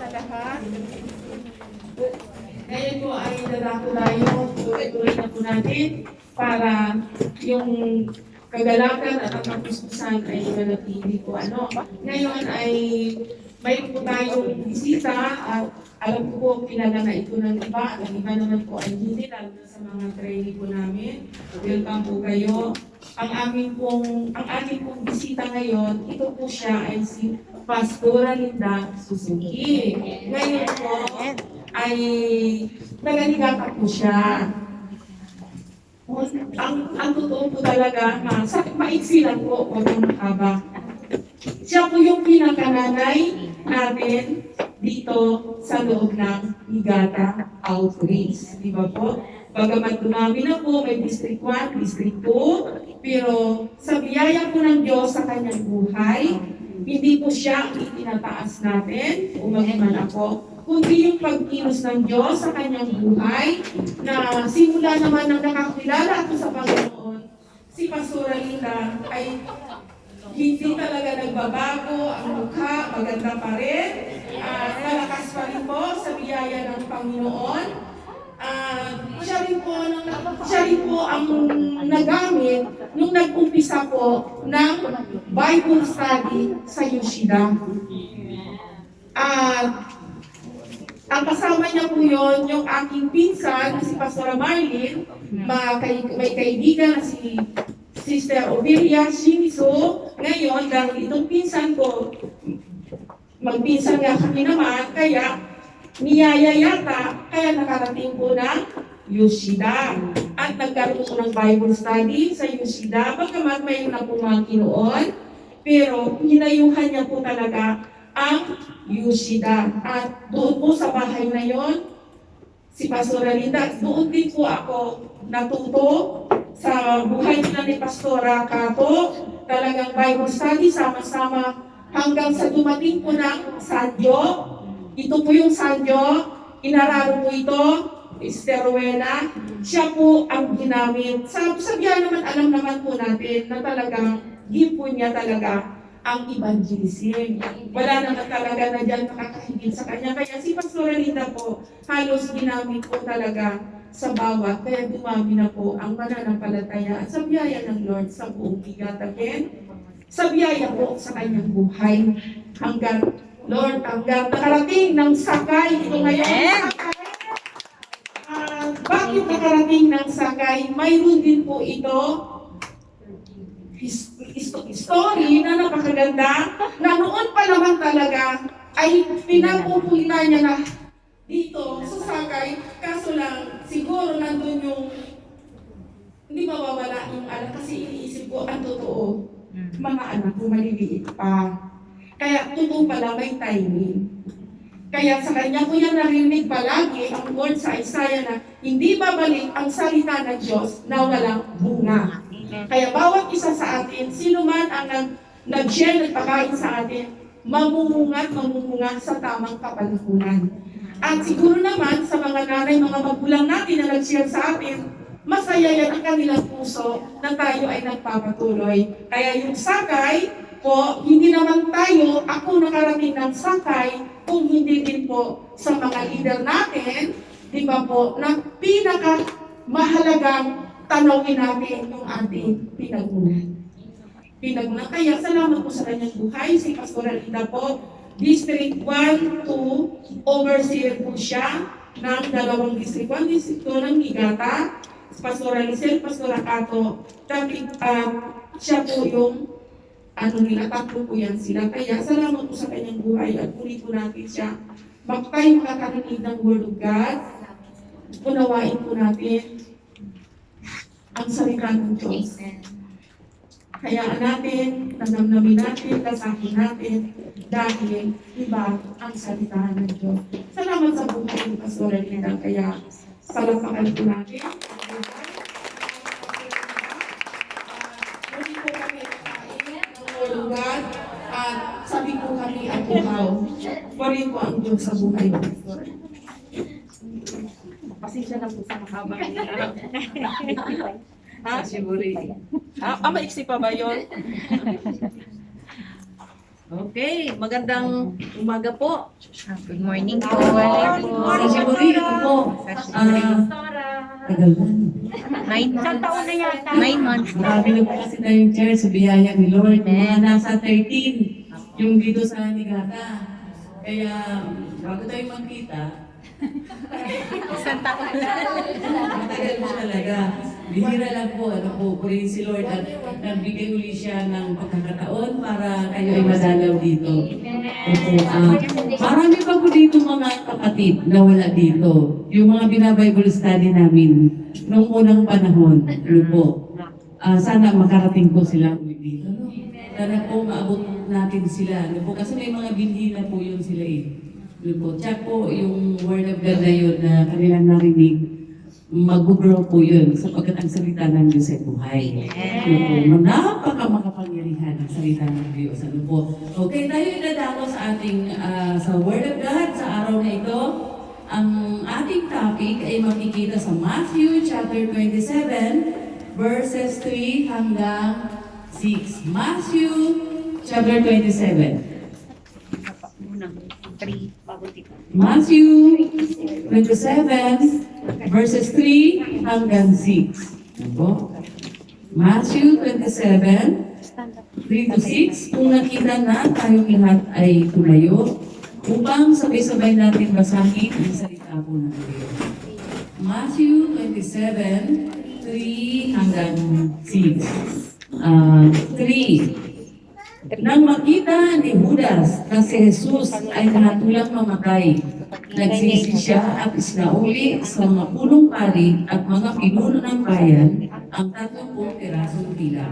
sa lahat. Ngayon po ay dadako tayo, tuloy na po natin para yung kagalakan at ang kapustusan ay manatili po. Ngayon ay mayroon po tayong bisita at alam ko po kilala na ito ng iba. Ang iba naman po ay hindi, lalo na sa mga trainee po namin. Welcome po kayo. Ang ating pong bisita ngayon, ito po siya ay si Pastora Linda Suzuki. Ngayon po ay nagaligata po siya. Ang totoo po talaga, maiksi lang po, huwag mong mahaba. Siya po yung pinakananay natin dito sa loob ng Higata Outreach. Di ba po? Bagamat dumami na po, may District 1, District 2, pero sa biyaya po ng Diyos sa kanyang buhay, hindi po siya ang itinataas natin, umagiman ako, kundi yung pagkilos ng Diyos sa kanyang buhay, na simula naman ng nakakilala ako sa Panginoon, si Pastora Linda ay hindi talaga nagbabago ang mukha, maganda pa rin, malakas pa rin po sa biyaya ng Panginoon. Siya rin po ang nagamit nung nag-umpisa po ng Bible study sa Yoshida. Ang kasama niya po yun, yung aking pinsan, si Pastora Marlene, may kaibigan na si Sister Ovilia Shimizu. Ngayon, dahil itong pinsan ko, magpinsan nga kami naman, kaya niyaya yata, kaya nakarating po ng Yoshida. At nagkaroon po ng Bible study sa Yoshida, bagamat may na po mga Kinoon, pero hinayuhan niya po talaga ang Yoshida. At doon po sa bahay na yon, si Pastora Linda, doon din po ako natuto sa buhay nila ni Pastora Kato, talagang Bible study, sama-sama hanggang sa dumating po ng Sanjo. Ito po yung Sanjo, inararo po ito, Sister Rowena, siya po ang ginamit. Sabihan naman, alam naman po natin na talagang gipo niya talaga ang evangelism. Wala naman talaga na dyan makakahigit sa kanya. Kaya si Pastora Linda po, halos ginamit po talaga sa bawat, kaya dumami na po ang mananampalataya sa biyaya ng Lord sa buong Higataken, sa biyaya po sa kanyang buhay. Hanggang nakarating ng sakay, ito ngayon sakay. Bakit nakarating ng sakay? Mayroon din po ito story na napakaganda, na noon pa naman talaga ay pinapupunta niya na dito sa sakay, kaso lang siguro nandun yung hindi mawawala yung anak, kasi iniisip ko ang totoo, mga anak ko maliliit pa. Kaya totoo pala may timing. Kaya sa kanya ko yan narinig palagi ang word sa Isaiah na hindi babalik ang salita ng Diyos na walang bunga. Kaya bawat isa sa atin, sino man ang nag-share, nagpakain sa atin, mamumungat sa tamang kapanahunan. At siguro naman sa mga nanay, mga magulang natin na nag-share sa atin, masaya yan ang kanilang puso na tayo ay nagpapatuloy. Kaya yung sakay po, hindi naman tayo, ako nakarating ng sakay, kung hindi din po sa mga leader natin, di ba po, na pinakamahalagang tanawin natin yung ating pinagunan. Kaya salamat po sa kanyang buhay, si Pastora Linda po, District 1 to overseer po siya ng dalawang District 1, District 2 ng Higata, Pastora Lisel, Pastora Kato, siya po yung tatlo po yan sila. Kaya salamat po sa kanyang buhay at muli po natin siya. Tayo makakarinig ng Word of God, unawain po natin ang salita ng Diyos. Hayaan natin, nanamnamin natin, kasahin natin, dahil iba ang salita ng Diyos. Salamat sa buhay ng Pastora Linda. Kaya salamat po natin. Muli po kami nakain ng Word of God at sabi po kami at uhaw. Purihin po ang Diyos sa buhay ng Pastora. Pasensya na po sa mahabang ha? Siguro. Maiksi pa ba yun? Okay, magandang umaga po. Good morning po. Sa Mori, po. Tagal na. 9 taon na yata. 9 months na. Marami na po kasi tayong chair sa biyaya ni Lord. Mga nasa 13 yung dito sa Nigata. Kaya bago tayo magkita, Isang taon na. matagal mo talaga. Bihira lang po, purihin si Lord at nagbigay uli siya ng pagkakataon para kayo ay madalaw dito. Marami pa po dito mga kapatid na wala dito. Yung mga binabible study namin noong unang panahon. Ano po? Sana makarating po sila uli dito. No? Sana po maabot natin sila. Ano po? Kasi may mga binhi na po yun sila eh. Ano po? Tsaka po yung word of God na yun na kanilang narinig, mag-grow po yun sapagkat ang salita ng Diyos ay buhay. Ano po? Napaka-makapangyarihan ang salita ng Diyos. Ano po? Okay, tayo inadako sa ating sa word of God sa araw na ito. Ang ating topic ay makikita sa Matthew chapter 27 verses 3 hanggang 6. Matthew chapter 27. Matthew 27 verses 3 hanggang 6. Ano po? Matthew 27 3 to 6. Kung nakita na, tayong lahat ay tumayo upang sabay-sabay natin basahin ang salita po ng Diyos. Matthew 27 3 hanggang 6. 3. Nang makita ni Judas na si Jesus ay nahatulang mamatay, nagsisi siya at isinauli sa mga punong pari at mga pinuno ng bayan ang 30 pirasong tila.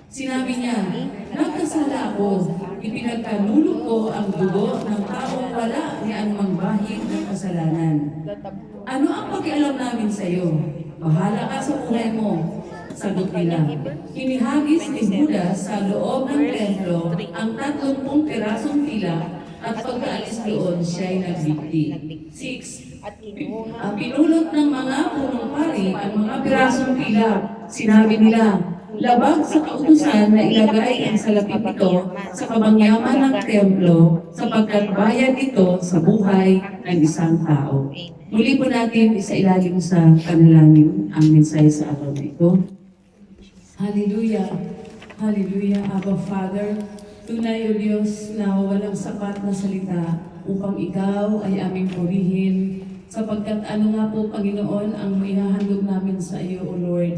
Sinabi niya, nagkasala ako, ipinagkanulo ko ang dugo ng taong wala ni anumang bahid ng kasalanan. Ano ang pakialam namin sa iyo? Bahala ka sa buhay mo. Sagot nila, hinihagis ni Judas sa loob ng templo ang 30 pirasong tila at pagkaalis doon siya ay nagbigti. 6. Pinulot ng mga punong pari ang mga pirasong tila. Sinabi nila, labag sa kautusan na ilagay ang salapit ito sa kamangyaman ng templo sapagkat bayad ito sa buhay ng isang tao. Muli po natin isailalim sa panalangin ang mensahe sa araw na ito. Hallelujah! Hallelujah, Abba Father. Tunay o Diyos na walang sapat na salita upang Ikaw ay aming purihin sapagkat ano nga po, Panginoon, ang maihahandog namin sa iyo, O Lord,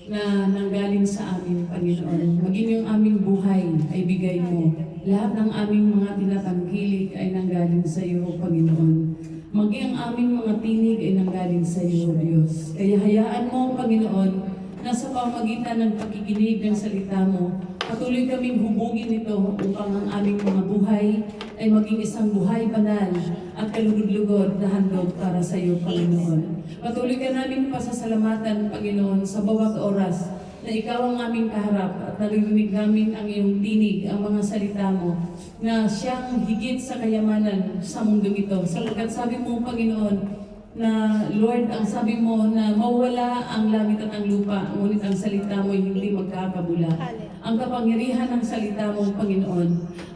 na nanggaling sa amin, Panginoon. Maging yung aming buhay ay bigay mo. Lahat ng aming mga tinatangkilik ay nanggaling sa iyo, Panginoon. Maging ang aming mga tinig ay nanggaling sa iyo, Diyos. Kaya hayaan mo, Panginoon, na sa pamagitan ng pakikinig ng salita mo, patuloy kaming hubugin ito upang ang aming mga buhay ay maging isang buhay banal at kalugod-lugod na handog para sa iyo, Panginoon. Patuloy ka namin pasasalamatan, Panginoon, sa bawat oras na ikaw ang aming kaharap at naririnig namin ang iyong tinig, ang mga salita mo, na siyang higit sa kayamanan sa mundong ito. Sapagkat sabi mo, Panginoon, na Lord, ang sabi mo na mawala ang langit at ang lupa, ngunit ang salita mo ay hindi magkakabula. Ang kapangyarihan ng salita mo, Panginoon,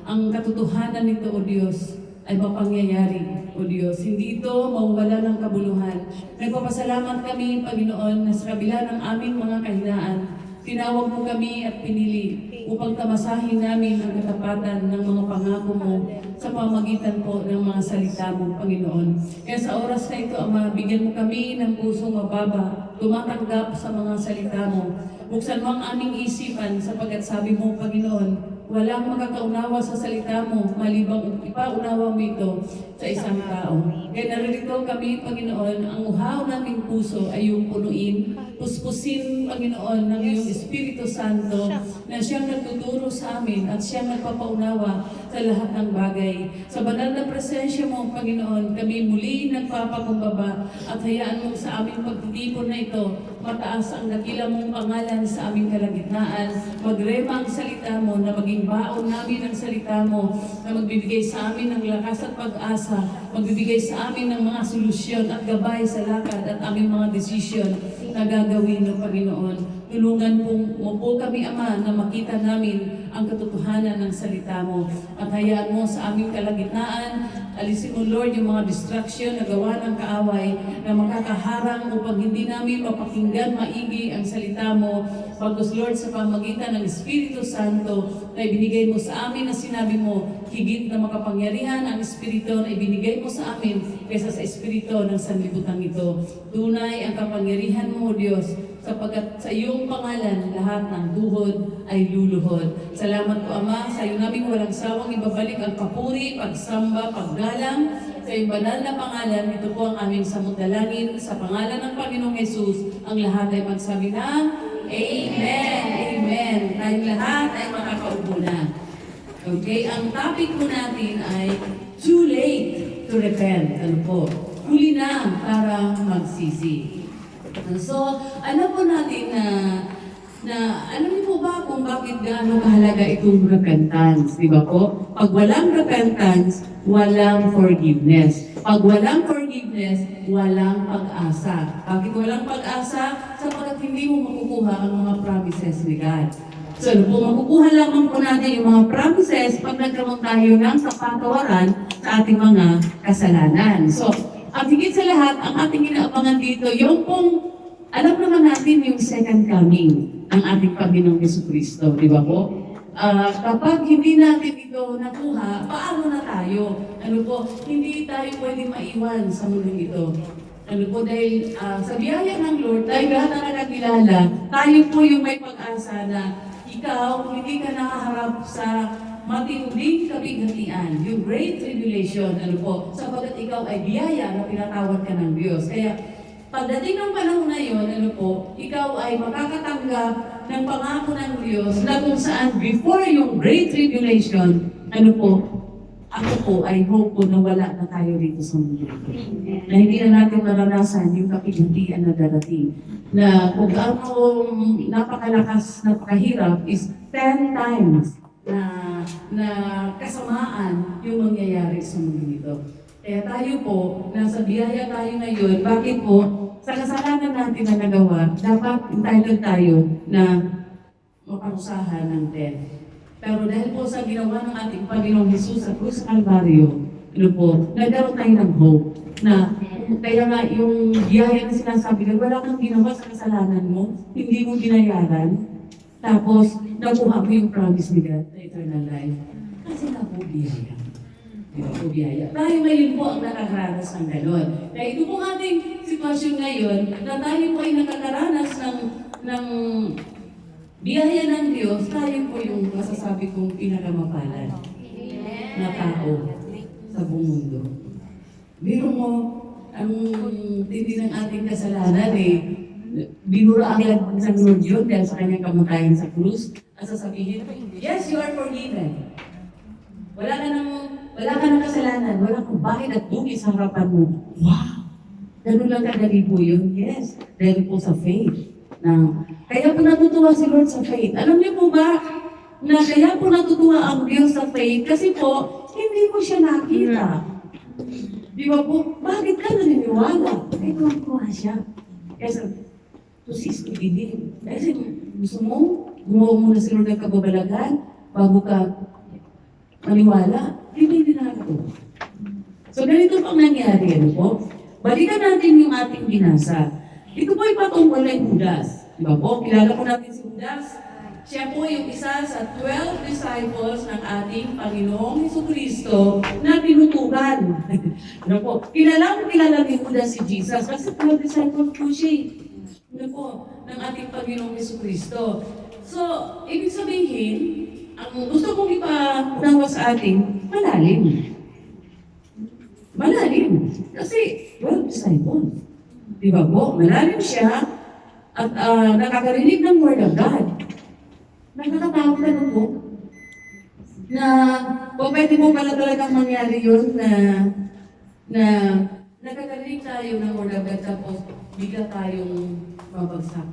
ang katotohanan nito, O Diyos, ay mapangyayari, O Diyos. Hindi ito mawala ng kabuluhan. Nagpapasalamat kami, Panginoon, na sa kabila ng aming mga kahinaan, tinawag mo kami at pinili upang tamasahin namin ang katapatan ng mga pangako mo sa pamagitan po ng mga salita mo, Panginoon. Kaya sa oras na ito, Ama, bigyan mo kami ng pusong mababa, tumatanggap sa mga salita mo. Buksan mo ang aming isipan sapagkat sabi mo, Panginoon, walang makakaunawa sa salita mo, malibang ipaunawa mo ito sa isang tao. Kaya naririto kami, Panginoon, ang uhaw naming puso ay yung punuin, puspusin, Panginoon, ng iyong Espiritu Santo na siyang nagtuturo sa amin at siyang nagpapaunawa sa lahat ng bagay. Sa banal na presensya mo, Panginoon, kami muli nagpapakumbaba at hayaan mo sa aming pagtitipon na ito, mataas ang dakila mong pangalan sa aming kalagitnaan. Magrema ang salita mo na maging baon namin ang salita mo na magbibigay sa amin ng lakas at pag-asa, magbibigay sa amin ng mga solusyon at gabay sa lakad at aming mga desisyon na gagawin ng Panginoon. Tulungan mo po kami, Ama, na makita namin ang katotohanan ng salita mo. At hayaan mo sa aming kalagitnaan, alisin mo Lord yung mga distraction na gawa ng kaaway na makakaharang upang hindi namin mapakinggan maigi ang salita mo. Pagkos Lord sa pamagitan ng Espiritu Santo na ibinigay mo sa amin na sinabi mo, higit na makapangyarihan ang Espiritu na ibinigay mo sa amin kaysa sa Espiritu ng sanlibutan ito. Tunay ang kapangyarihan mo, Diyos, sapagkat sa iyong pangalan lahat ng duhod ay luluhod. Salamat po Ama, sa iyo namin walang sawang ibabalik ang papuri, pagsamba, paggalang sa iyong banal na pangalan. Ito po ang aming samudalangin sa pangalan ng Panginoong Hesus. Ang lahat ay magsabi ng Amen! Amen! Tayong lahat ay makakaupo na. Okay, ang topic po natin ay too late to repent. Ano po? Huli na para magsisi. So, alam po natin na alam niyo po ba kung bakit gaano kahalaga itong repentance, di ba po? Pag walang repentance, walang forgiveness. Pag walang forgiveness, walang pag-asa. Bakit walang pag-asa? Sapagkat hindi mo makukuha ang mga promises ni God. So, po, makukuha lamang po natin yung mga promises pag nagkaroon tayo ng kapatawaran sa ating mga kasalanan. So, at higit sa lahat, ang ating inaabangan dito, yung pong, alam naman natin yung second coming ng ating Panginoong Jesucristo, di ba po? Kapag hindi natin ito nakuha, paano na tayo? Ano po, hindi tayo pwede maiwan sa mundong ito. Ano po, dahil sa biyaya ng Lord, dahil lahat na nakakilala, tayo po yung may pag-asa na ikaw, hindi ka nakaharap sa matinding kabighatian, yung great tribulation, ano po, sapagkat ikaw ay biyaya na pinatawad ka ng Diyos. Kaya, pagdating ng panahon na yun, ano po, ikaw ay makakatanggap ng pangako ng Diyos na kung saan before yung great tribulation, ano po, ako po ay hope ko na wala na tayo rito sa mundo. Na hindi na natin maranasan yung kapighatian na darating. Na kung ano napakalakas, napakahirap is 10 times na kasamaan yung mangyayari sa mundo nito. Kaya tayo po, nasa biyaya tayo ngayon, bakit po, sa kasalanan natin na nagawa, dapat entitled tayo na maparusahan ng death. Pero dahil po sa ginawa ng ating Panginoong Hesus sa Cruz Calvario, ano po, nagkaroon tayo ng hope na kaya nga yung biyaya na sinasabi na wala kang ginawa sa kasalanan mo, hindi mo binayaran, tapos nakuha mo yung promise ni God na eternal life. Kasi nga po biyaya. Di ba po biyaya? Tayo ngayon po ang nakakaranas ng gano'n. Kaya ito po ating sitwasyon ngayon na tayo po ay nakakaranas ng biyaya ng Diyos, tayo po yung masasabi kong pinakamapalad na tao sa buong mundo. Biro mo, ang tindi ng ating kasalanan binura agad ng Lord yun dahil sa kanyang kamatayan sa krus at sasabihin, yes, you are forgiven. Wala ka ng kasalanan, wala kang bahid at dugi sa harapan mo. Wow! Ganun lang kadali po yun? Yes. Dahil po sa faith. Kaya po natutuwa si Lord sa faith. Alam niyo po ba na kaya po natutuwa ang Diyos sa faith? Kasi po, hindi mo siya nakita. Di ba po? Bakit ka naniniwala? Ay, tuwa siya. Kasi, to see is to believe. Kasi gusto mo, gumawa mo na si Lord ng kababalagan bago ka maniwala. Hindi din ako. So, ganito pang nangyari. Ano po? Balikan natin yung ating binasa. Ito po ay patungkol kay Judas. Diba po? Kilala po natin si Judas. Siya po yung isa sa 12 disciples ng ating Panginoong Jesucristo na tinutukan. Ano po? Kilala ni Judas si Jesus kasi 12 disciples po siya. Ano po? Ng ating Panginoong Jesucristo. So, ibig sabihin, ang gusto kong ipanawa sa atin, malalim. Malalim. Kasi 12 disciples. Diba po? Malalim siya at nakakarinig ng Word of God. Nakakatakot na po. Na po pwede mo pala talagang mangyari yun na nakakarinig tayo ng Word of God tapos bigla tayong mabagsak.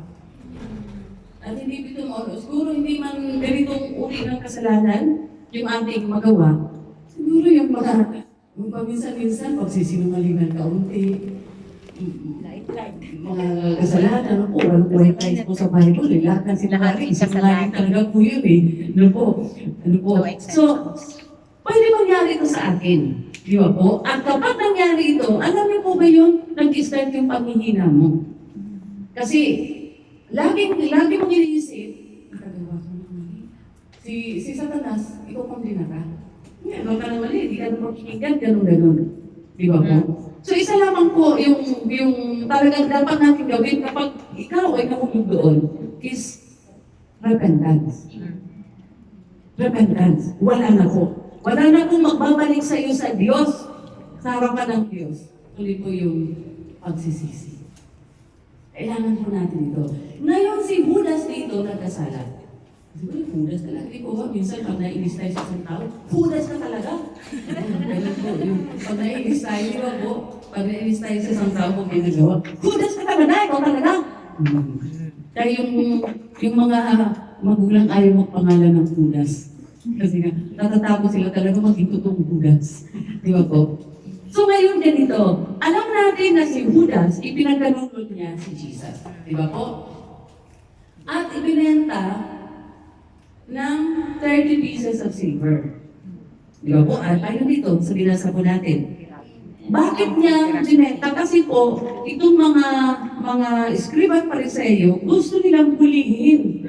At hindi ito siguro hindi man ganitong uri ng kasalanan yung ating magawa. Siguro yung paminsan-minsan pagsisinungalingan kaunti. mga kasalanan, ano po, walang buhay Christ po sa Bible, lahat ng sinungaling, sinungaling talaga po yun ano po. No So, pwede mangyari ito sa akin, di ba po? At kapag nangyari ito, alam niyo po ba yun, nag-start yung panghihina mo. Kasi, lagi mong iniisip, si Satanas, ikaw kung din ka. Ano ka naman hindi ka naman makikinggan, ganun. Di ba po? So isa lamang po yung talagang dapat natin gawin kapag ikaw ay nahulog doon is repentance. Repentance. Wala na po. Wala na pong magbabalik sa iyo sa Diyos. Sa harapan ng Diyos. Tuloy po yung pagsisisi. Kailangan po natin ito. Ngayon si Judas dito nagkasala. Siguro, Judas talaga. Hindi ko ba, minsan pag nainis tayo sa isang tao, Judas ka talaga. Ganun po, pag nainis tayo, di ba po? Pag nainis tayo sa isang tao, kung ginagawa, Judas ka talaga, ikaw talaga. Kaya yung mga magulang ayaw magpangalan ng Judas. Kasi nga, natatakot sila talaga maging totoong Judas. Di ba po? So ngayon ganito, alam natin na si Judas, ipinagkalulot niya si Jesus. Di ba po? At ibinenta ng 30 pieces of silver. Di ba po? At ayun dito, sa binasa po natin. Bakit niya binenta? Kasi po, itong mga scribe at pariseyo, gusto nilang hulihin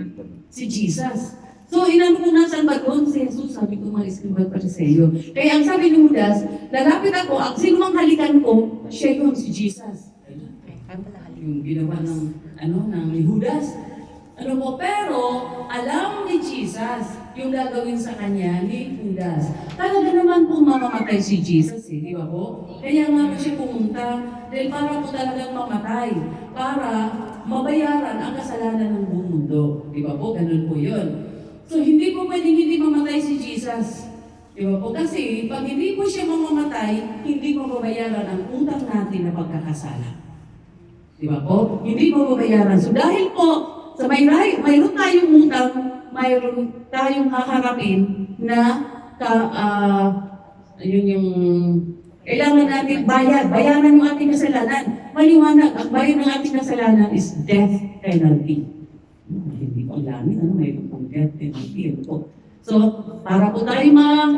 si Jesus. So, inano ko nasaan ba doon si Jesus? Sabi ko mga scribe at pariseyo. Kaya ang sabi ni Judas, lalapit ako, ang sino mang halikan ko, siya yun si Jesus. Yung ginawa ng ni Judas. Pero alam ni Jesus yung gagawin sa kanya ni Judas. Talaga naman pong mamamatay si Jesus, di ba po? Kaya nga po siya pumunta, dahil para po talagang mamatay, para mabayaran ang kasalanan ng buong mundo. Di ba po? Ganun po yun. So hindi po pwedeng hindi mamatay si Jesus. Di ba po? Kasi pag hindi po siya mamamatay, hindi mababayaran ang utang natin na pagkakasala. Di ba po? Hindi mababayaran. So dahil po, so mayroon tayong utang, mayroon tayong haharapin na yun yung kailangan natin bayaran yung ating kasalanan. Maliwanag, ang bayad ng ating kasalanan is death penalty. Hindi ko alam, mayroon pong death penalty. So, para po tayo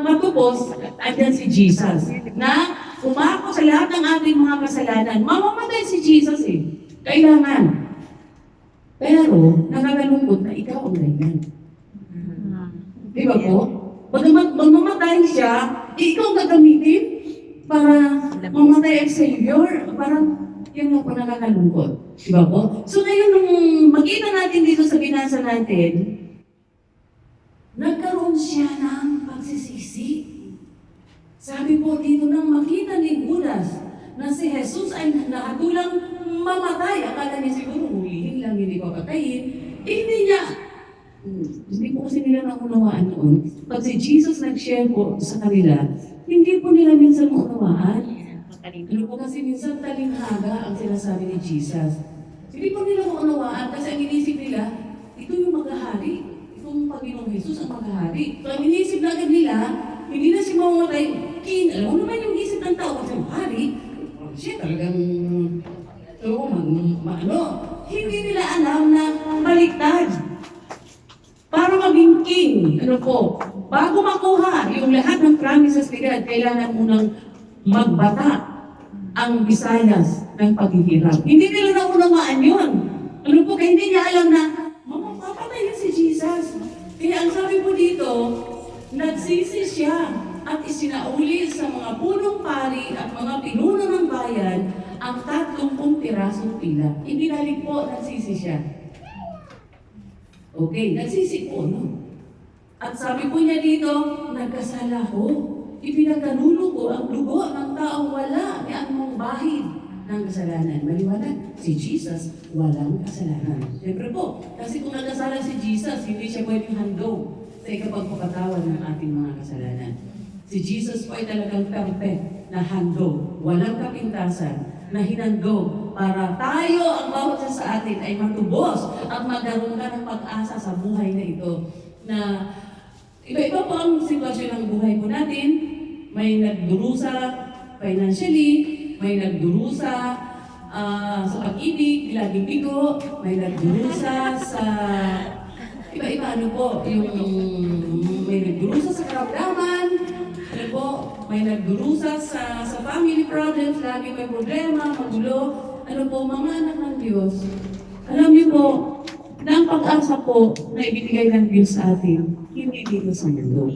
matupos, andyan si Jesus na umako sa lahat ng ating mga kasalanan. Mamamatay si Jesus Kailangan. Pero, nakakalungkot na ikaw ang ganyan. Di ba po? Pag mamatay siya, ikaw gagamitin para mamatay ang Savior. Parang, yan nga po nakakalungkot. Di ba po? So ngayon, nung makita natin dito sa binasa natin, nagkaroon siya ng pagsisisi. Sabi po dito, nang makita ni Judas na si Jesus ay nakatulang mamatay, akala niya siguro hulihin lang, hindi papatayin. Hindi po kasi nila naunawaan noon. Pag si Jesus nag-share po sa kanila, hindi po nila minsan maunawaan. Ano po kasi minsan talinghaga ang sinasabi ni Jesus. Hindi po nila maunawaan kasi ang inisip nila, ito yung maghahari. Itong Panginoong Jesus ang maghahari. So ang inisip na agad nila, hindi na siya mamamatay. Alam mo naman yung isip ng tao kasi hari, siya talagang hindi nila alam na baliktad. Para maging king, bago makuha yung lahat ng promises ni God, kailangan munang magbata ang Visayas ng paghihirap. Hindi nila naunawaan yun. Kaya hindi niya alam na, mamapapatay si Jesus. Kaya ang sabi po dito, nagsisi siya at isinauli sa mga punong pari at mga pinuno ng bayan ang 30 pirasong pila. Ibinalik po, nagsisi siya. Okay, nagsisi po, no? At sabi po niya dito, nagkasala ko. Ipinagkanulo ko ang dugo ng taong wala ni anumang bahid ng kasalanan. Maliwanag, si Jesus walang kasalanan. Siyempre po, kasi kung nagkasala si Jesus, hindi siya pwedeng handog sa ikapagpapatawan ng ating mga kasalanan. Si Jesus po ay talagang perfect na handog, walang kapintasan, na hinandog para tayo, ang bawat sa atin ay matubos at magkaroon ka ng pag-asa sa buhay na ito. Na iba-iba po ang sitwasyon ng buhay po natin. May nagdurusa financially, may nagdurusa sa pag-ibig, laging bigo, may nagdurusa sa iba-iba, ano po, yung may nagdurusa sa karamdaman, ano po, may nagdurusa sa family problems, lagi may problema, magulo, ano po, mga anak ng Diyos. Alam niyo po, na ang pag-asa po na ibibigay ng Diyos sa atin, hindi dito sa mundo.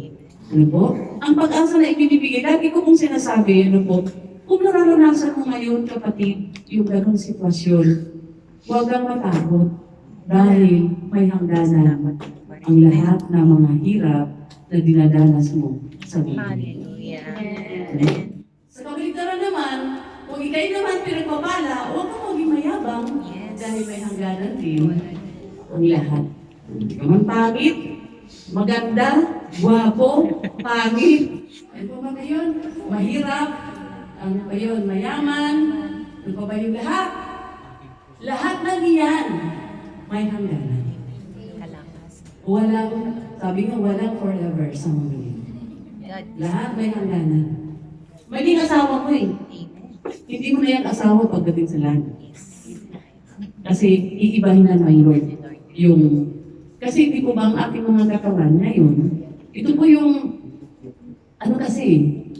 Ano po? Ang pag-asa na ibibigay, lagi ko pong sinasabi, ano po, kung nararanasan mo ngayon, kapatid, yung ganong sitwasyon, huwag kang matakot dahil may hangganan ang lahat ng mga hirap na dinadanas mo sa buhay. Hallelujah. Sa kabaligtaran naman, kung ikay naman pinagpapala, huwag kang maging mayabang dahil may hangganan din ang lahat. Hindi ka man pangit, maganda, gwapo, pangit. Ano pa ba yun? Mahirap, ano pa yun? Mayaman, ano pa ba yung lahat? Lahat ng iyan may hangganan. Walang, sabi nga, walang forever sa mundo. Lahat may hangganan. Maging asawa mo eh. Hindi mo na yan asawa pagdating sa langit. Kasi iibahin na ng Lord yung... Kasi hindi po ba ang ating mga katawan ngayon, ito po yung... Ano kasi,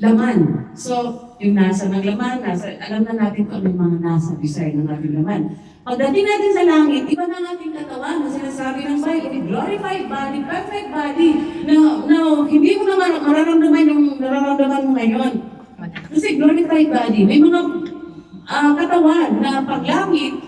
laman. So, yung nasa ng laman, alam na natin kung ano yung mga nasa beside ng ating laman. Pagdating natin sa langit, iba na ang ating katawan na sinasabi ng Bible, glorified body, perfect body, na hindi mo naman mararamdaman yung nararamdaman mo ngayon. Kasi glorified body, may mga katawan na paglangit,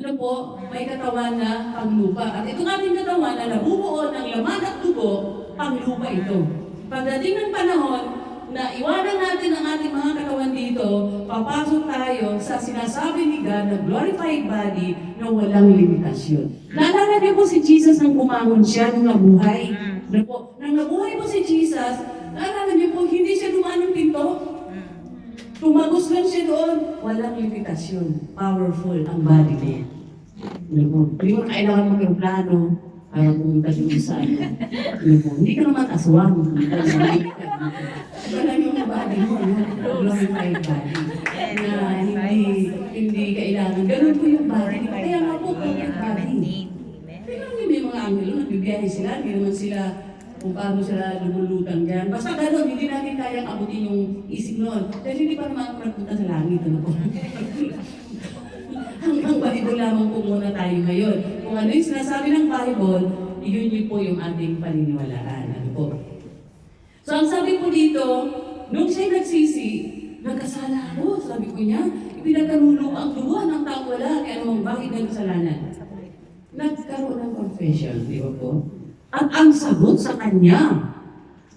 ano po, may katawan na panglupa. At itong ating katawan na nabubuo ng laman at dugo, panglupa ito. Pagdating ng panahon na iwanan natin ang ating mga katawan dito, papasok tayo sa sinasabi ni God na glorified body na walang limitasyon. Naalala niyo po si Jesus nang bumangon siya, nung nabuhay. Ano po, nang nabuhay po si Jesus, naalala niyo po, hindi siya dumaan ng pinto. Tumagos lang siya doon, walang limitasyon. Powerful ang body niya. Ano po, hindi mo kailangan mag-plano para pumunta doon sa ano. Ano po, hindi ka naman aswang. Wala yung body mo, glorified body. Na hindi kailangan. Ganun po yung body. Kaya nga po, perfect body. Pero may mga angelo, nagbibiyahe sila, hindi naman sila kung paano sila lumulutan ganyan. Basta gano'n, hindi natin kayang abutin yung isip noon. Dahil hindi pa naman ako nagpunta sa langit. Ano po? Hanggang Bible lamang po muna tayo ngayon. Kung ano yung sinasabi ng Bible, yun po yung ating paniniwalaan. Ano po? So ang sabi po dito, nung siya'y nagsisi, nagkasala ako, sabi ko niya, ipinagkanulo ang duwa ng tao wala, kaya namang bakit ng kasalanan? Nagkaroon ng confession, di ba po? At ang sagot sa kanya,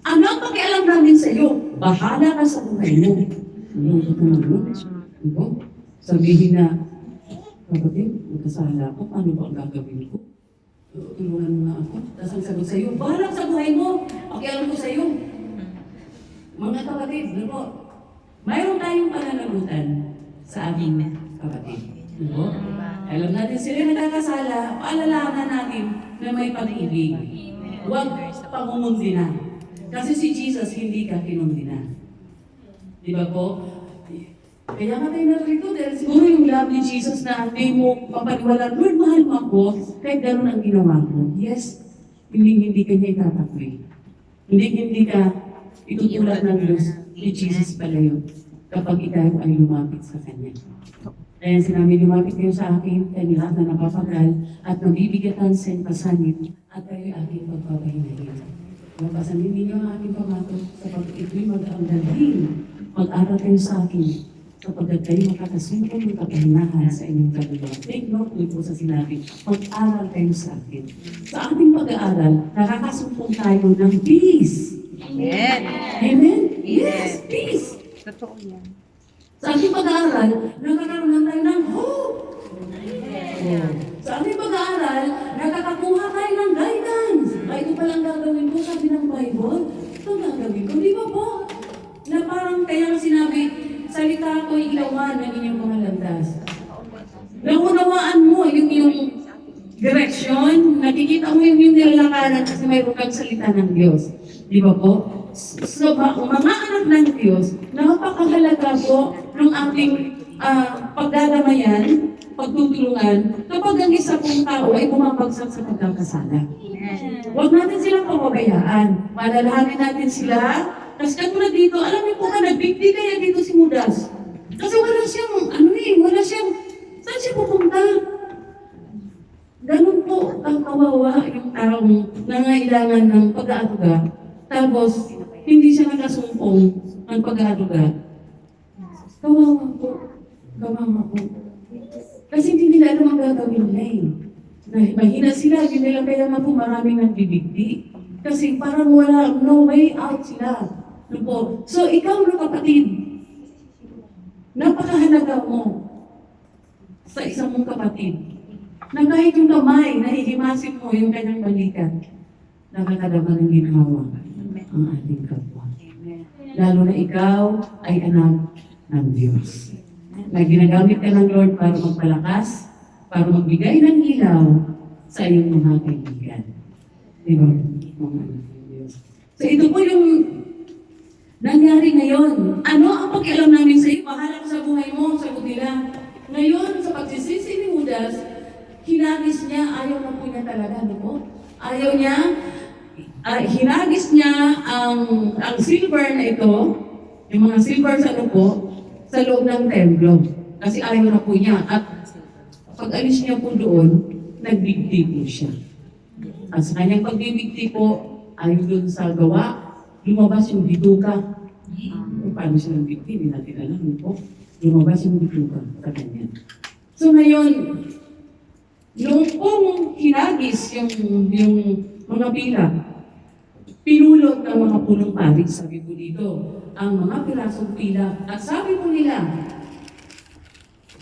ano ang pakialam namin sa iyo? Bahala ka sa buhay mo. Ano? Sabihin na, kapatid, magkasala ako, paano ba ang gagawin ko? Tulungan mo na ako. Tapos ang sagot sa iyo, bahala ka sa buhay mo. Pakialam ko sa iyo. Mga kapatid, ano po? Mayroon tayong pananagutan sa ating kapatid. Ano? Alam natin sila nagkakasala, paalalahanan natin na may pag-ibig. Huwag pangumundina. Kasi si Jesus hindi ka kinundina. Di ba po? Kaya nga tayo narito dahil siguro yung love ni Jesus na hindi mo mapaniwalaan, Lord, mahal mo ako, kahit gano'n ang ginawa ko. Yes, hindi ka niya itatakwi. Hindi ka itutulad ng Diyos ni Jesus pala yun kapag ikaw ay lumapit sa Kanya. Kaya sinabi, lumapit kayo sa akin, kayo lahat na napapagal at nabibigatan sa pasanin at kayo aking pagpapahinahin. Mapasanin ninyo ang aking pamato sapagkat ito'y mag-aanggalhin. Mag-aral kayo sa akin sapagkat kayo makakasumpong ng kapahinahan sa inyong kaluluwa. Take note po sa sinabi, mag-aral kayo sa akin. Sa ating pag-aaral, nakakasumpong tayo ng peace. Amen. Amen? Yes, peace. Totoo yan. Sa ating pag-aaral, nakakaroon tayo ng hope. Sa ating pag-aaral, nakakakuha tayo ng guidance. Ay, ito palang gagawin ko, sabi ng Bible. Ito gagawin ko. Di ba po? Na parang kaya sinabi, salita ko'y ilawan ng inyong mga landas. Naunawaan mo yung direksyon, nakikita mo yung nilalakaran kasi mayroon kang salita ng Diyos. Di ba po? So, mga anak ng Diyos, napakahalaga po ng ating pagdadamayan, pagtutulungan, kapag ang isa pong tao ay bumabagsak sa pagkakasala. Huwag natin silang pababayaan. Malalahanin natin sila. Kasi katulad dito, alam niyo po ka, nagbigti kaya dito si Judas. Kasi wala siyang, saan siya pupunta? Ganun po ang kawawa yung taong nangailangan ng pag-aaruga. Tapos, hindi siya nakasumpong ang pag-aaruga. Kawawa po. Kawawa po. Kasi hindi nila alam ang gagawin nila eh. Mahina sila, hindi nila kaya nga po maraming nagbibigti. Kasi parang no way out sila. Ano po? So, ikaw na kapatid, napakahalaga mo sa isang mong kapatid. Na kahit yung kamay, nahihimasin mo yung kanyang balikat, nakakadama ng ginhawa ang ating kapwa. Lalo na ikaw ay anak ng Diyos. Na ginagamit ka ng Lord para magpalakas, para magbigay ng ilaw sa iyong mga kaibigan. Diba? Mga anak ng Diyos. So ito po yung nangyari ngayon. Ano ang pakialam namin sa iyo? Bahala ka sa buhay mo, sagot nila. Ngayon, sa pagsisisi ni Judas, hinagis niya, ayaw na po niya talaga, ano po? Ayaw niya, hinagis niya ang silver na ito, yung mga silver sa ano po, sa loob ng templo. Kasi ayaw na po niya. At pag alis niya po doon, nagbigti po siya. At sa kanyang pagbibigti po, ayaw doon sa gawa, lumabas yung bituka. Kung paano siya nagbigti, hindi natin alam po. Lumabas yung bituka sa kanya. So ngayon, noong pong hinagis yung mga pila, pinulot ng mga punong parig, sabi po dito, ang mga pirasong pila. At sabi po nila,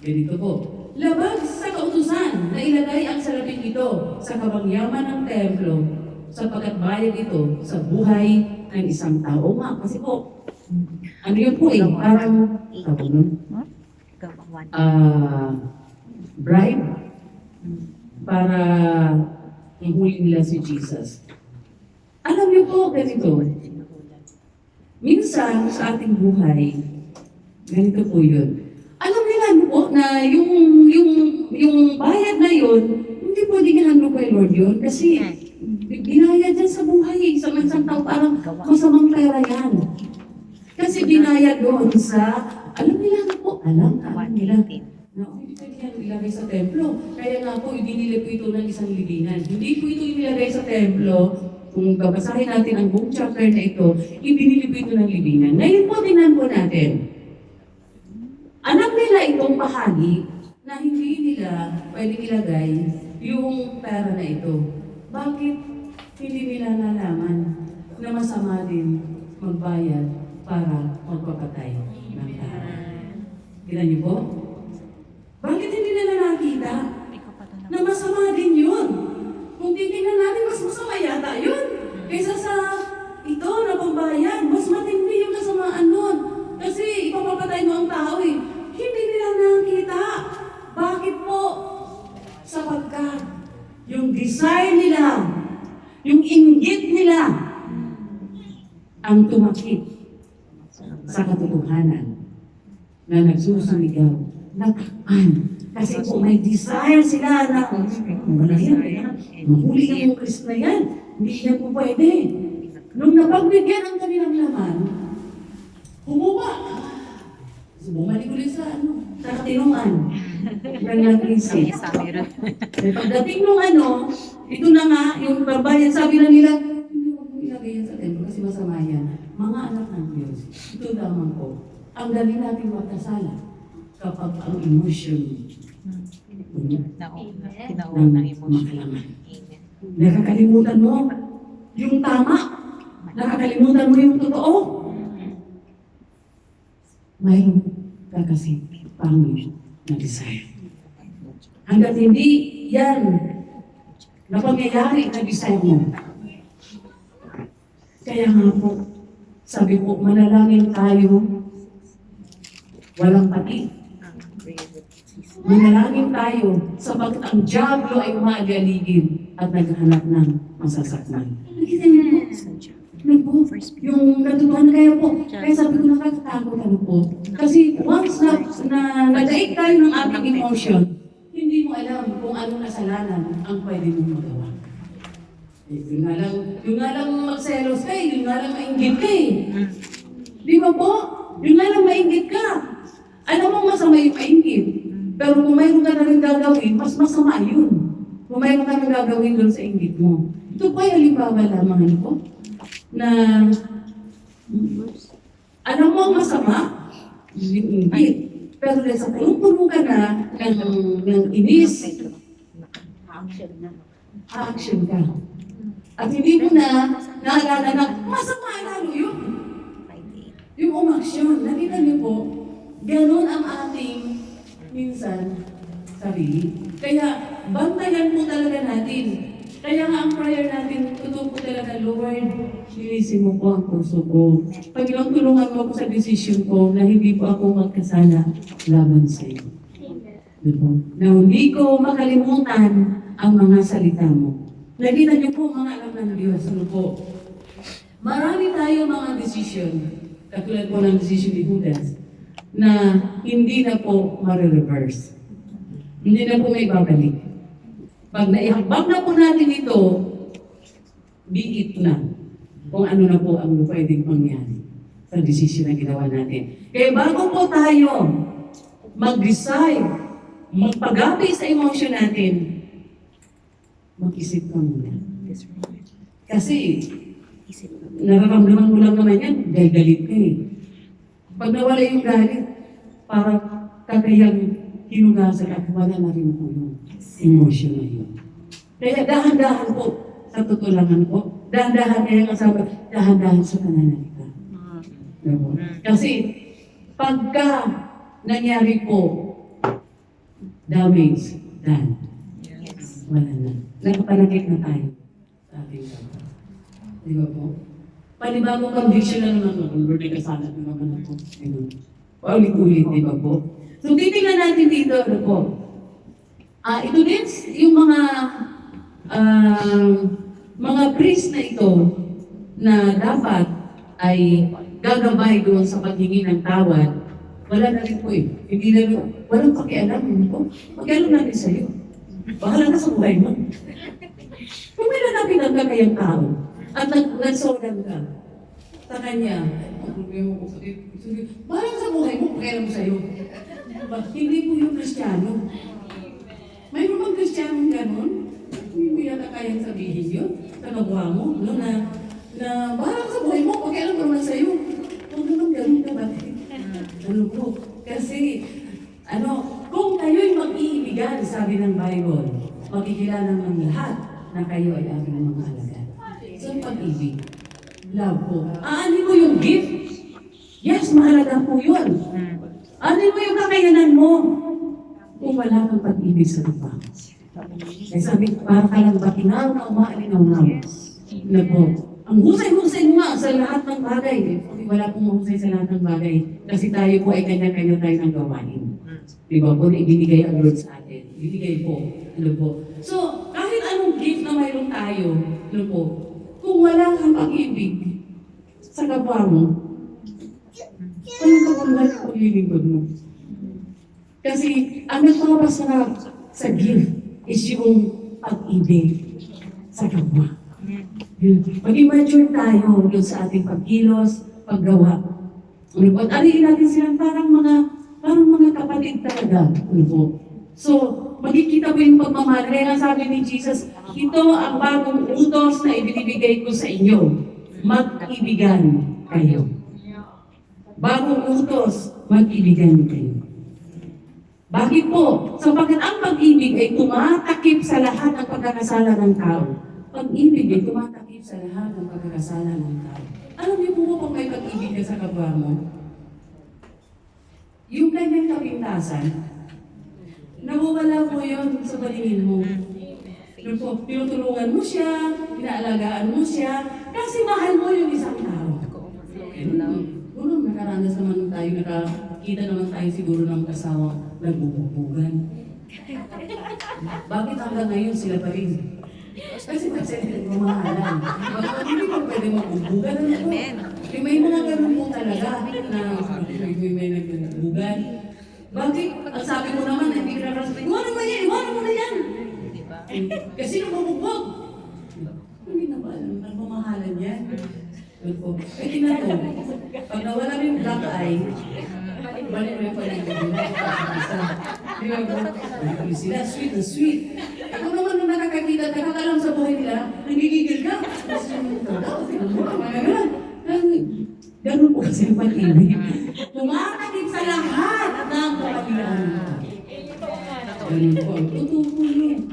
ganito po, labag sa kautusan na ilagay ang salaping ito sa kabangyaman ng templo sapagkat bayad ito sa buhay ng isang tao. Kasi po, ano yun po eh, parang, bribe para ihuli nila si Jesus. Alam niyo po, ganito, minsan sa ating buhay, ganito po yun. Alam nila po na yung bayad na yun, hindi pwedeng ihandog kay Lord yun kasi binayad yan sa buhay. Sa isang tao parang masamang pera yan. Kasi binayad doon sa, alam nila po, alam nila. No, hindi pwede yan ilagay sa templo. Kaya nga po, ibinili po ito ng isang libingan. Hindi po ito inilagay sa templo. Kung babasahin natin ang buong chapter na ito, ibinili po ito ng libingan. Ngayon po, tingnan po natin. Alam nila itong bahagi na hindi nila pwede ilagay yung pera na ito. Bakit hindi nila nalaman na masama din magbayad para magpapatay ng tao? Tignan niyo po? Bakit hindi nila nakita na masama din yun? Kung titignan natin, mas masama yata yun. Kaysa sa ito na pambayad, mas matindi yung kasamaan nun. Kasi ipapapatay mo ang tao eh. Hindi nila nakita. Bakit po? Sapagkat yung desire nila, yung inggit nila, ang tumakit sa katotohanan na nagsusumigaw. Nakakpan. Kasi kung may desire sila na wala yan, mahuli yung Kristo na yan. Hindi yan po pwede. Nung napagbigyan ang kanilang laman, humupa. So, bumalik ulit sa katinungan. Ng krisis. Pagdating nung ito na nga, yung babayan, sabi na nila, hindi mo ilagay yan sa templo kasi masama yan. Mga anak ng Diyos, ito lamang po, ang dali natin magkasala kapag ang emotion Tinaon ng emosyon. nakakalimutan mo yung tama, nakakalimutan mo yung totoo. Mayroon ka kasi pangit na desire. Hanggat hindi yan na pangyayari na desire mo. Kaya nga po, sabi po, manalangin tayo, walang pati. Manalangin tayo sapagkat ang diablo ay umagaligid at naghahanap ng masasaktan. Nakita niyo po? Ano po, yung katotohanan kaya po, kaya sabi ko nakakatakot ano po. Kasi once na nag-aik tayo ng ating emotion, hindi mo alam kung anong kasalanan ang pwede mong magawa. Eh, yung nga lang magselos ka yung nga lang mainggit ka Di ba po? Yung nga lang mainggit ka. Alam mo masama yung mainggit. Pero kung mayroon ka na rin gagawin, mas masama yun. Kung mayroon ka na gagawin doon sa inggit mo. Ito po ay halimbawa lamang ano po, na alam mo ang masama, yung inggit. Pero dahil sa punong-puno ka na ng inis, a-action ka. At hindi mo na naalala na masama lalo yun. Yung umaksyon, nakita niyo po, ganun ang ating minsan sarili. Kaya bantayan po talaga natin. Kaya nga ang prayer natin, totoo po talaga, Lord, linisin mo po ang puso ko. Panginoon, tulungan mo ako sa desisyon ko na hindi po ako magkasala laban sa iyo. Diba? Na hindi ko makalimutan ang mga salita mo. Nakita niyo po mga anak ng Diyos. Ano po? Marami tayo mga desisyon, katulad po ng desisyon ni Judas, na hindi na po ma-reverse. Hindi na po may babalik. Pag naihambak na po natin ito, biit na kung ano na po ang pwedeng mangyari sa desisyon na ginawa natin. Kaya bago po tayo mag-decide, magpagapi sa emotion natin, mag-isip ka muna. Kasi, nararamdaman mo lang naman yan, dahil galit ka Pag nawala yung galit, parang kakayang hinugasan at wala na rin po yung emotion na yun. Kaya dahan-dahan po, sa tutulangan po, dahan-dahan kaya kasama, dahan-dahan sa pananalita. Diba? Kasi, pagka nangyari po, damage, done. Wala na. Nakapanagit na tayo sa ating kapwa. Di ba po? Panibagong conviction na naman ako, Lord, nagkasalat na naman ako. Paulit-ulit, di ba po? So, titingnan natin dito, ano po? Ito din, yung mga priest na ito na dapat ay gagabay doon sa paghingi ng tawad, wala na rin po Hindi na rin, walang pakialam po. Pakialam natin sa'yo. Bahala na sa buhay mo. Kung may nanapitan ka kayang tao at nagsoran ka sa kanya, bahala sa buhay mo, pakialam sa'yo. Hindi po yung Kristiyano. Mayroon bang Kristiyano gano'n? Hindi mo yata kayang sabihin yun sa kapwa mo, no, na bahala sa buhay mo, pakialam naman sa'yo. Huwag naman gano'n ka ba? Ano po? Kasi, kung kayo'y mag-iibigan, sabi ng Bible, makikilala ng lahat na kayo ay aking mga alagad. So, pag-ibig, love po. Aanin mo yung gift? Yes, mahalaga po yun. Aanin mo yung kakayanan mo kung wala kang pag-ibig sa lupa. Kaya sabi, para ka lang batinaw na umaalinaw-naw. Na po, ang husay-husay mo nga sa lahat ng bagay. Wala pong mahusay sa lahat ng bagay. Kasi tayo po ay kanya-kanya tayo ng gawain. Diba po, na ibinigay ang Lord sa atin. Ibinigay po. Ano po? So, kahit anong gift na mayroon tayo, ano po, kung wala kang pag-ibig sa kapwa mo, walang kapanggal ang paglilingkod mo. Kasi, ang nagpapasarap sa gift is yung pag-ibig sa kapwa. Maging mature tayo doon sa ating pagkilos, paggawa. Ano po? At alihin natin silang parang mga kapatid talaga. Ano po? So, magkikita po yung pagmamahal. Kaya nga sabi ni Jesus, ito ang bagong utos na ibinibigay ko sa inyo. Mag-ibigan kayo. Bagong utos, mag-ibigan kayo. Bakit po? Sapagkat ang pag-ibig ay tumatakip sa lahat ng pagkakasala ng tao. Pag-ibig ay tumatakip sa lahat ng pagkakasala ng tao. Alam niyo po kung may pag-ibig ka sa kapwa mo? Yung kanyang kapintasan, nawawala po yun sa paningin mo. Tinutulungan mo siya, inaalagaan mo siya, kasi mahal mo yung isang tao. Siguro nakaranas naman tayo, nakakita naman tayo siguro ng kasawa nagbububugan. Bakit hanggang ngayon sila pa rin? Kasi kasi pinagmamahalan. Hindi mo pwede mabubugan. Amen. May mga ganun po talaga na may nagbubugan. Bakit? Ang sabi mo naman, hindi ka narasabi, iwanan mo yan, iwanan mo na yan. Diba? Kasi nung mabugbog. Hindi na ba alam, nagmamahalan yan? Yun po. Eh, tinato, pag nawala mo yung black eye, balik mo yung paligid mo. Di ba po? Sila, sweet na sweet. Ako naman nung nakakakita, nakakalam sa buhay nila, nagigigil ka. Kasi yung tao, tinamura, mga ganun. Ganun po kasi yung pag-ibig. Tumatakip sa lahat ng kapagilaan. Ganun po. Totoo po yun.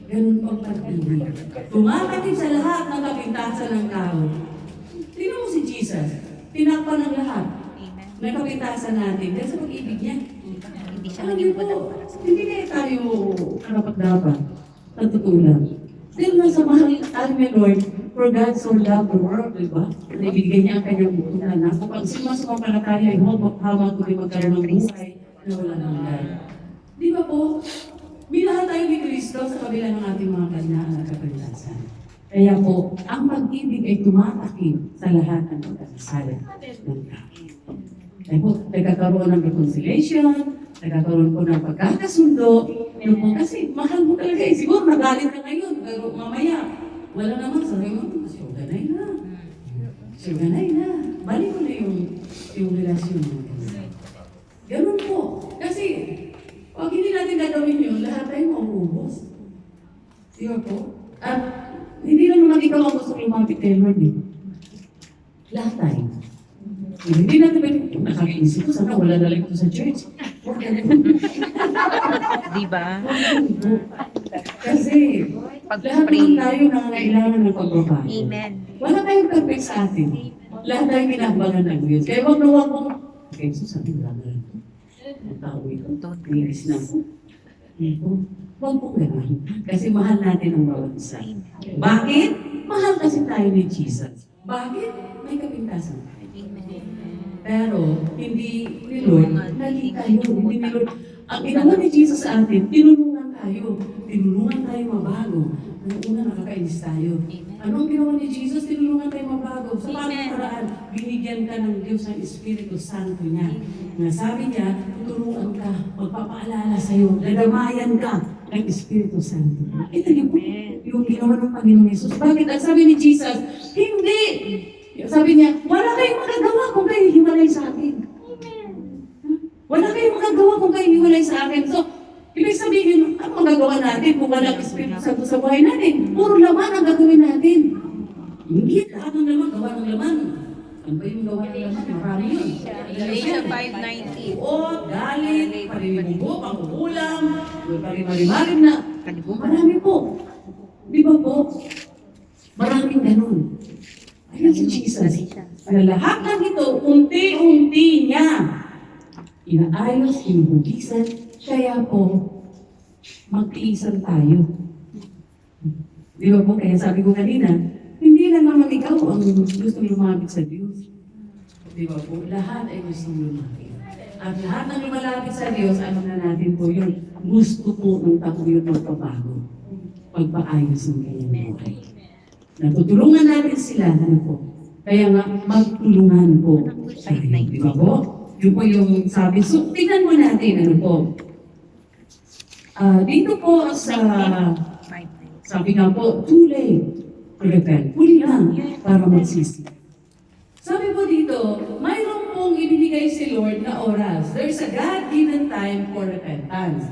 Ganun po ang pag-ibig. Tumatakip sa lahat ng kapintasan ng tao. Tingnan mo si Jesus. Tinakpan ng lahat. May kapintasan natin. Dahil sa pag-ibig niya. Hindi siya Alam naging niyo po, budang para sa hindi kaya tayo karapat-dapat. Sa totoo lang. Dahil nasa mahal alam niya, Lord, for God so loved the world, di ba? Naibigay niya ang kanyang buhay na kapag sumasampalataya ay hawak ko rin magkaroon ng buhay na wala nang hanggan. Di ba po? Minahal tayo ni Kristo sa kabila ng ating mga kanyahan at kapalilasan. Kaya po, ang pag-ibig ay tumatakip sa lahat ng pagkakasala ng tao. Kaya po, nagkakaroon ng reconciliation, nagkakaroon po ng pagkakasundo, kasi mahal mo talaga eh. Siguro nagalit ka ngayon, pero mamaya, wala naman, sabi mo, siuganay na. Siuganay na. Balik mo na yung relasyon mo. Ganun po. Kasi, pag hindi natin gagawin yun, lahat tayo mauubos. Di ba po? At hindi lang naman ikaw ang gusto lumapit kay Lord eh. Lahat tayo. Hindi natin ba nakakaisip ko, sana wala na lang ito sa church. Diba? Kasi, lahat naman tayo nangangailangan ng pagbabago. Amen. Wala tayong perfect sa atin. Lahat tayo ginagawa ng Diyos. Kaya wag na wag mong, okay, so sabi ko lang ang tao ito, nilis na po. Wag po gano'n. Kasi mahal natin ang bawat isa. Bakit? Mahal kasi tayo ni Jesus. Bakit? May kapintasan. Pero, hindi ni Lord, naging tayo. Hindi ni Lord. Ang ginawa ni Jesus sa atin, tinulungan tayo. Tinulungan tayo mabago. Nung una, nakakainis tayo. Anong ginawa ni Jesus? Tinulungan tayo mabago. Sa paano paraan, binigyan ka ng Diyos ng Espiritu Santo niya. Na sabi niya, tutulungan ka, magpapaalala sa'yo, dadamayan ka ng Espiritu Santo. Ito yung ginawa ng Panginoon Jesus. Bakit? Ang sabi ni Jesus, hindi! Sabi niya, wala kayong magagawa kung kayo hiwalay sa akin. Wala kayong magagawa kung kayo hiwalay sa akin. So, ibig sabihin, ano magagawa natin kung walang Espiritu Santo sa buhay natin? Puro laman ang gagawin natin. Hindi lahat ng laman, gawa ng laman. Ano ba yung gawa ng laman? Marami yun. Galatians 5:19. Uot, galit, paninibugo, pangkukulam, parimarimarim na. Marami po. Di ba po? Maraming ganun. Ayun si Jesus. Ang lahat ng ito, unti-unti niya inaayos, inuhugisan, kaya po, magtiisan tayo. Di ba po? Kaya sabi ko kanina, hindi lang naman ikaw ang gusto lumapit sa Diyos. Di ba po? Lahat ay gusto lumapit. At lahat ng lumalapit sa Diyos, ano na natin po yun? Gusto po ng tao yun magpabago. Pagpaayos ng kanyang buhay. Natutulungan natin sila, ano po? Kaya nga, magtulungan po tayo. Di ba po? Yun po yung sabi. So, tingnan mo natin, ano po? Dito po sa, sabi nga po, too late to repent. Huli lang para magsisi. Sabi po dito, mayroon pong ibinigay si Lord na oras. There's a God-given time for repentance.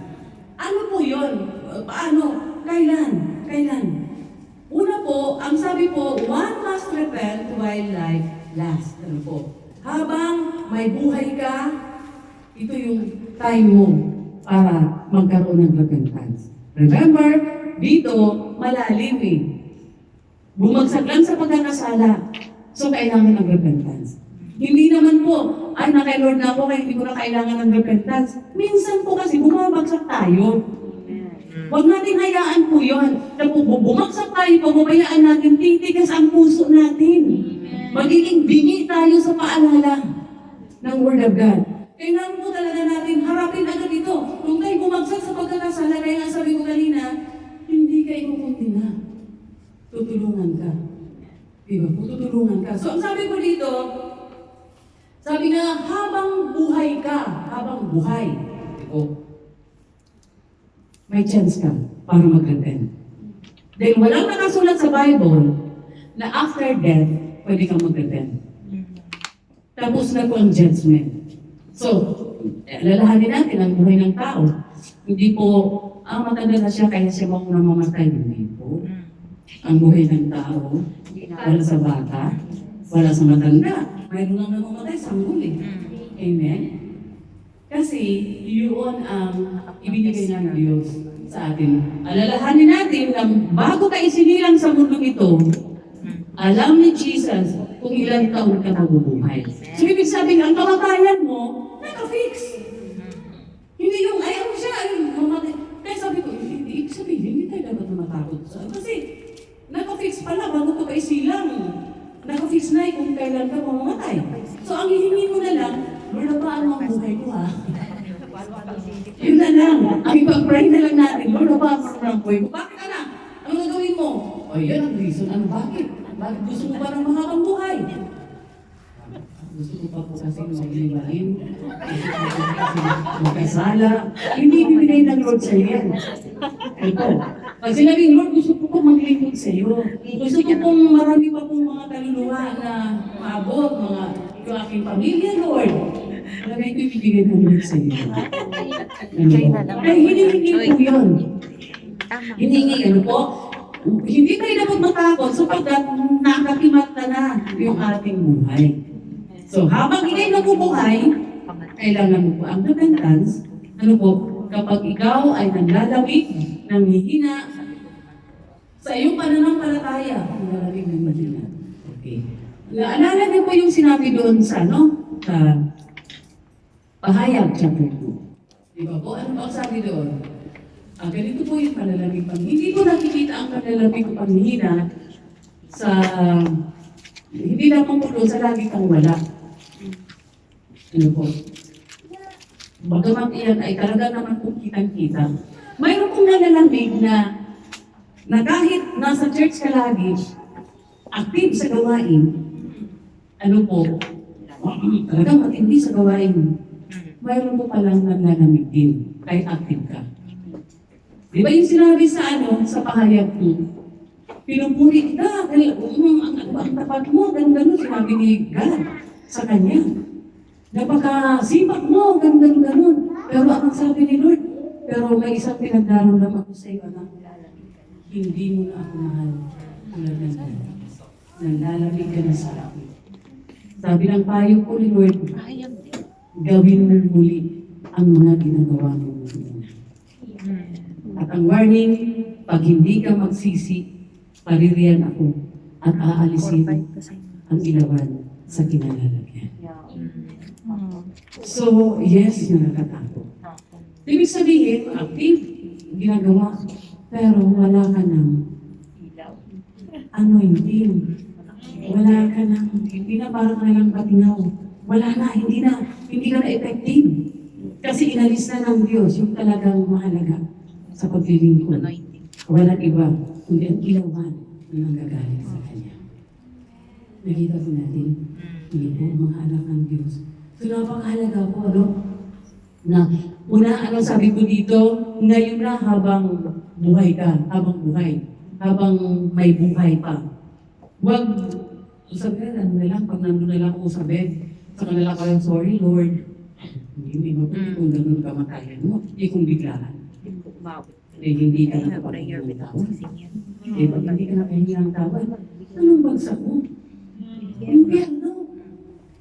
Ano po yun? Paano? Kailan? Kailan? Una po, ang sabi po, one must repent while life lasts. Ano po? Habang may buhay ka, ito yung time mo para magkaroon ng repentance. Remember, dito, malalim eh. Bumagsak lang sa pagkakasala. So, kailangan ng repentance. Hindi naman po, ay, naka-Lord na ako, kaya hindi ko na kailangan ng repentance. Minsan po kasi, bumabagsak tayo. Huwag natin hayaan po yun. Na bumagsak tayo, pababayaan natin, titigas ang puso natin. Magiging bingi tayo sa paalala ng Word of God. Kailangan po talaga natin harapin agad ito. Kung tayo bumagsak sa pagkakasala, kaya nga sabi ko kanina, hindi kayo kukunti na. tutulungan ka. Diba? Tutulungan ka. So, ang sabi ko dito, sabi nga, habang buhay ka, habang buhay, diba? May chance ka para mag-repent. Dahil walang nakasulat sa Bible na after death, pwede kang mag-repent. Tapos na po ang judgment. So, lalahanin natin ang buhay ng tao. Hindi po, matanda na siya kaya siya mauna mamatay. Hindi po. Ang buhay ng tao, wala sa bata, wala sa matanda. Mayroon lang namamatay sa huli. Amen? Kasi, yun ang ibinigay ng Diyos sa atin. Alalahanin natin na bago ka isinilang sa mundong ito, alam ni Jesus kung ilang taon ka mabubuhay. So, ibig sabihin, ang kamatayan mo, naka-fix. Hindi yung, ayaw siya, mamatay. Kaya sabi ko, ibig sabihin, hindi tayo dapat matakot sa kasi, naka-fix pala, bago ka isilang. Naka-fix na kung kailan ka mamamatay. So, ang hihingi mo na lang, Lord, napaan mo ang buhay ko, ha? Yun na lang. Ang ipag-pray na lang natin, Lord, napaan mo ang buhay ko. Bakit ka na? Ano gagawin mo? O, yan ang reason. Ano, bakit? Bakit gusto mo ba ng mahabang buhay? Gusto ko pa po kasi maglibain. Gusto ko kasi magkasala. Hindi bibigay ng Lord sa yan. Ito. Pag sinabing, Lord, gusto ko po maglingkod sa iyo. Gusto ko pong marami pa pong mga kaluluwa na maabot, yung aking pamilya, Lord. Marami ko ibibigay ng Lord sa iyo. Ay, hindi po yun. Hindi, ano po? Hindi tayo dapat matakot sapagkat nakakimata na yung ating buhay. So, habang ikay nabubuhay, kailangan mo po ang repentance. Ano po, kapag ikaw ay naglalamig, nanghihina, sa iyong pananampalataya, naglalamig ng mahina. Okay. Naalala niyo po yung sinabi doon sa, sa Pahayag, chapter 2. Di ba po? Ano ba ang sabi doon? Ganito po yung panalamig pang. Hindi ko nakikita ang panalamig ko panghihina sa hindi lamang po doon sa lagi kang wala. Ano po? Bagamat iyan ay talaga naman po kitang-kita. Mayroon pong nalalamig na kahit nasa church ka lagi, active sa gawain, ano po, talagang matindi sa gawain, mayroon po palang nalalamig din, kahit active ka. Di ba yung sinabi sa sa Pahayag 2? Pinupuri kita, ang tapat mo, gano'n, sinabi ni God sa kanya. Napakasipak mo, gano'n. Pero ang sabi ni Lord, pero may isang pinagdaramdam ako sa iyo, anak, hindi mo na ako mahal. Nalalamig ka na sa akin. Sabi ng payo ko ni Lord, gawin mo muli ang mga ginagawa mo. At ang warning, pag hindi ka magsisi, paririyan ako at aalisin ang ilawan sa kinalalagyan. So, yes, nakakatakot. Ibig sabihin, active, ginagawa, pero wala ka ng anointing. Wala ka ng, hindi na parang ka lang patinaw. Wala na, hindi ka na effective. Kasi inalis na ng Diyos yung talagang mahalaga sa paglilingkod. Walang iba, kundi ang ilawan na nanggagaling sa Kanya. Nakita po natin, hindi po mga anak ng Diyos. So napakahalaga po, na una, sabi ko dito, ngayon na habang buhay ka, habang may buhay pa. Huwag, sabi na lang, pag nandun na lang ako sa bed, sa kanila ka lang, sorry Lord, hindi mabuti kung ganun kamatayan mo, hindi kung biglaan. Hindi ka na kapag ng tawad. Pag hindi ka na pahingi ng tawad, anong bagsak mo? Impyerno.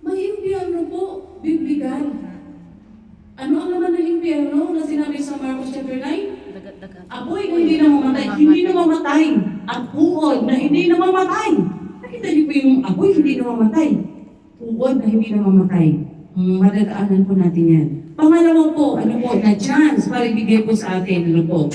May impyerno po, biblikal. Ano ang naman ng impyerno na sinabi sa Marcos chapter 9? Apoy na hindi namamatay. Hindi namamatay. At uod na hindi namamatay. Nakita niyo po yung apoy hindi namamatay. Uod na hindi namamatay. Madadaanan po natin yan. Pangalawa po, na chance para ibigay po sa atin, po.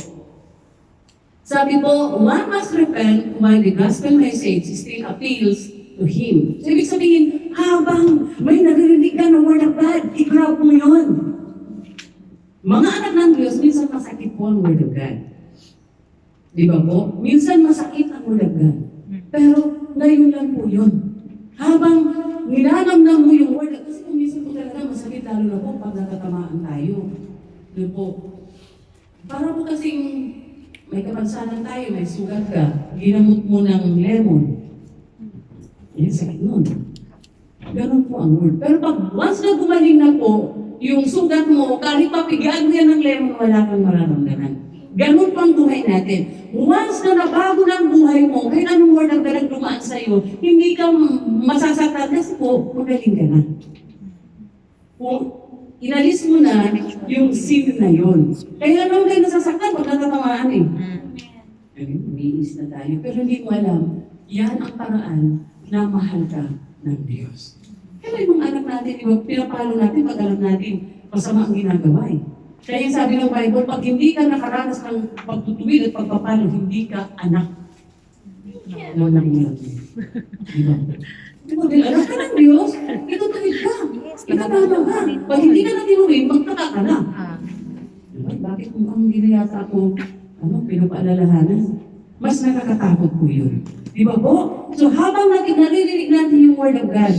Sabi po, one must repent while the gospel message still appeals to him. So, ibig sabihin, habang may naririnig ka ng word of God, i-grab mo yun. Mga anak ng Diyos, minsan masakit po ang word of God. Di ba po? Minsan masakit ang word of God. Pero ngayon lang po yun. Habang ninanamnam mo yung word, kasi kung minsan po talaga masakit lalo na po pag natatamaan tayo. Yun po. Para po kasing may kapansanan tayo, may sugat ka, ginamot mo ng lemon. Yan, sakit nun. Ganun po ang word. Pero pag once na gumaling na po, yung sugat mo, kahit papigaan mo yan ng lemon, wala kang mararamdaman. Ganun pang buhay natin. Once na nabago ng buhay mo, kahit anong word ang dalang dumaan sa'yo, hindi ka masasaktan kasi po, magaling ka na. Kung inalis mo na yung sin na yun. Kaya naman kayo nasasaktan pag natatamaan eh. Umiinis na tayo. Pero hindi mo alam, yan ang paraan na mahal ka ng Diyos. Kaya yung anak natin, di ba, pinapalo natin pag alam natin masama ang ginagawa eh. Kaya yung sabi ng Bible, pag hindi ka nakaranas ng pagtutuwid at pagpapalo, hindi ka anak. No, nangyayari. Di ba? Di ba, anak ka ng Diyos, itutuwid ka. Itatama ka. Pag hindi ka na tinuwid, magtaka ka na. Diba? Bakit kung ang hindi na yata ako, pinapaalalahanan? Mas nakakatakot po yun. Di ba po? So habang naririnig natin yung Word of God,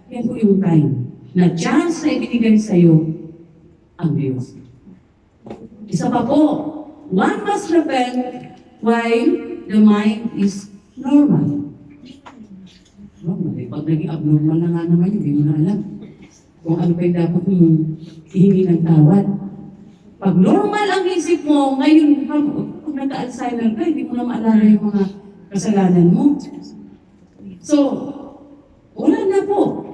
yan po yung time na chance na ibinigay sa'yo ang Diyos. Isa pa po, one must repent while the mind is normal. Normal. Pag naging abnormal na nga naman, hindi mo na alam kung ano pa yung dapat mong hihingi ng tawad. Pag normal ang isip mo, ngayon, kung nagka-Alzheimer ka, hindi mo na maalala yung mga kasalanan mo. So, wala na po.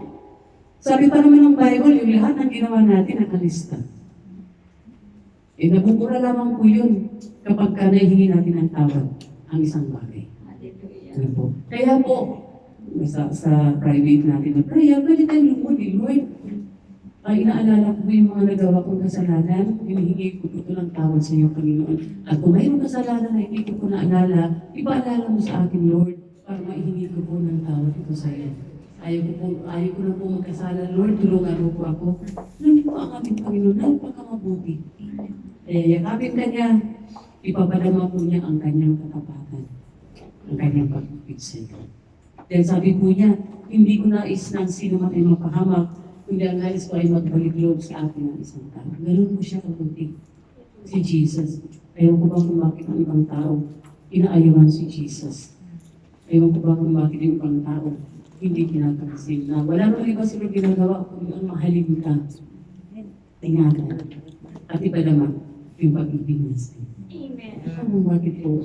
Sabi pa naman ng Bible, yung lahat ng ginawa natin nakalista. Nabubura lamang po yun kapag ka nahihingi natin ng tawad ang isang bagay. Ano po? Kaya po, sa private natin na prayer, pwede tayong lumod, Lord. Inaalala ko yung mga nagawa kong kasalanan, hinihingi ko ito ng tawad sa iyo, Panginoon. At kung mayroong kasalanan na hindi ko po naalala, ipaalala mo sa akin, Lord, para maihingi ko po ng tawad ito sa iyo. Ayaw ko na po magkasala, Lord, tulungan mo po ako. Ano po ang aming Panginoon, napakamabuti. Yakapin ka niya, ipapadama po niya ang kanyang katapatan, ang kanyang pagpapit sa iyo. Dahil sabi po niya, hindi ko nais ng sino man ay mapahamak, kundi ang nais ko ay magbalik loob sa atin ng isang tao. Ganun po siya kabuti. Si Jesus. Ayaw ko ba kung bakit ang ibang tao inaayawan si Jesus? Ayaw ko ba kung bakit yung ibang tao hindi kinapansin na wala nang iba sila ginagawa kung ang mahalin ka. Tingnan. At iba naman yung pag-ibig natin. Amen. Bakit po?